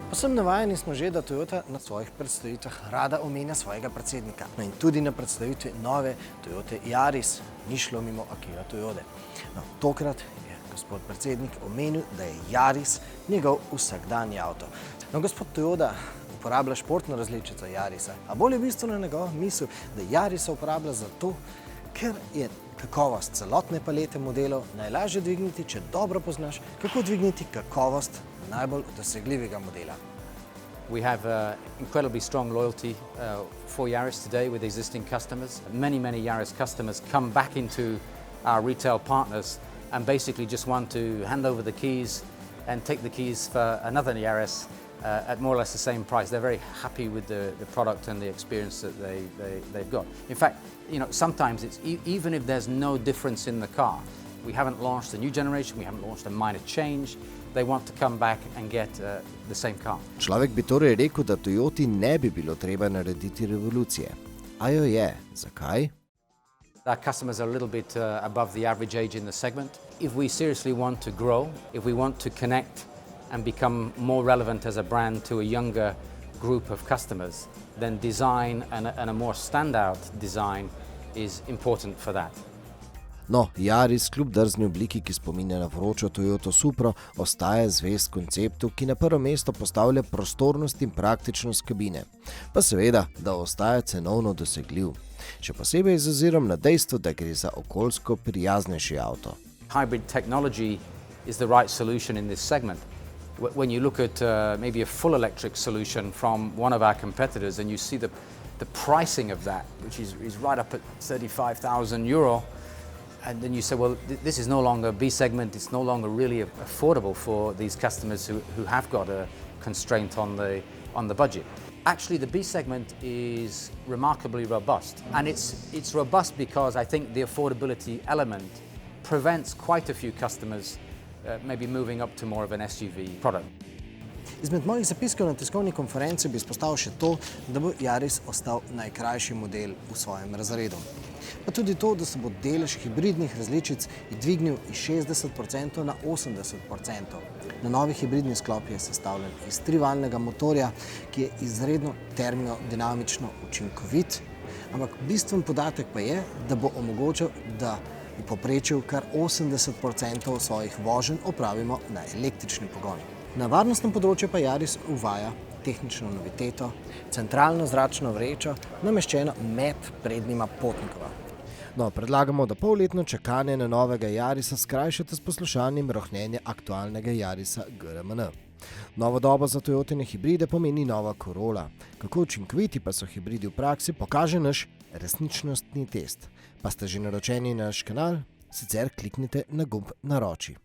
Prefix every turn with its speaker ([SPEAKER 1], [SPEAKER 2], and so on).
[SPEAKER 1] Povsem navajeni smo že, da Toyota na svojih predstavitvah rada omenja svojega predsednika. No in tudi na predstavitvi nove Toyote Yaris ni šlo mimo Akira Toyote. No, tokrat je gospod predsednik omenil, da je Yaris njegov vsakdanji avto. No, gospod Toyota uporablja športno različico Yarisa, a bolj je bistveno njegova misel, da Yarisa uporablja zato, ker je kakovost celotne palete modelov najlažje dvigniti, če dobro poznaš, kako dvigniti kakovost najbolj dosegljivega modela.
[SPEAKER 2] We have incredibly strong loyalty for Yaris today with existing customers. Many Yaris customers come back into our retail partners and basically just want to hand over the keys and take the keys for another Yaris at more or less the same price. They're very happy with the product and the experience that they've got. In fact, you know, sometimes it's even if there's no difference in the car, we haven't launched a new generation, we haven't launched a minor change, they want to come back and get the same car.
[SPEAKER 1] Človek bi torej rekel, da Toyoti ne bi bilo treba narediti revolucije. A jo je. Zakaj?
[SPEAKER 2] Our customers are a little bit above the average age in the segment. If we seriously want to grow, if we want to connect and become more relevant as a brand to a younger group of customers, then design and a more standout design is important for that.
[SPEAKER 1] No, Yaris kljub drzni obliki, ki spominja na vročo Toyoto Supro, ostaja zvest konceptu, ki na prvo mesto postavlja prostornost in praktičnost kabine. Pa seveda, da ostaja cenovno dosegljiv. Še posebej z ozirom na dejstvo, da gre za okoljsko prijaznejši avto.
[SPEAKER 2] Hybrid technology is the right solution in this segment. When you look at maybe a full electric solution from one of our competitors and you see the pricing of that, which is right up at €35,000, and then you say, well, this is no longer B segment, it's no longer really affordable for these customers who have got a constraint on the budget. Actually, the B segment is remarkably robust, and it's robust because I think the affordability element prevents quite a few customers maybe moving up to more of an SUV product. Izmed mojih zapiskov na tiskovni konferenci bi izpostavil še to, da bo Yaris ostal najkrajši model v svojem razredu. Pa tudi to, da se bo delež hibridnih različic dvignil iz 60% na 80%. Na novi hibridni sklop je sestavljen iz trivaljnega motorja, ki je izredno termodinamično učinkovit, ampak bistven podatek pa je, da bo omogočal, da v povprečju kar 80% svojih voženj opravimo na električni pogon. Na varnostnem področju pa Yaris uvaja tehnično noviteto, centralno zračno vrečo, nameščeno med prednjima potnikova. No, predlagamo, da polletno čakanje na novega Yarisa skrajšate s poslušanjem rohnenja aktualnega Yarisa GRMN. Novo dobo za Toyotine hibride pomeni nova Corolla. Kako učinkoviti pa so hibridi v praksi, pokaže naš resničnostni test. Pa ste že naročeni na naš kanal? Sicer kliknite na gumb naroči.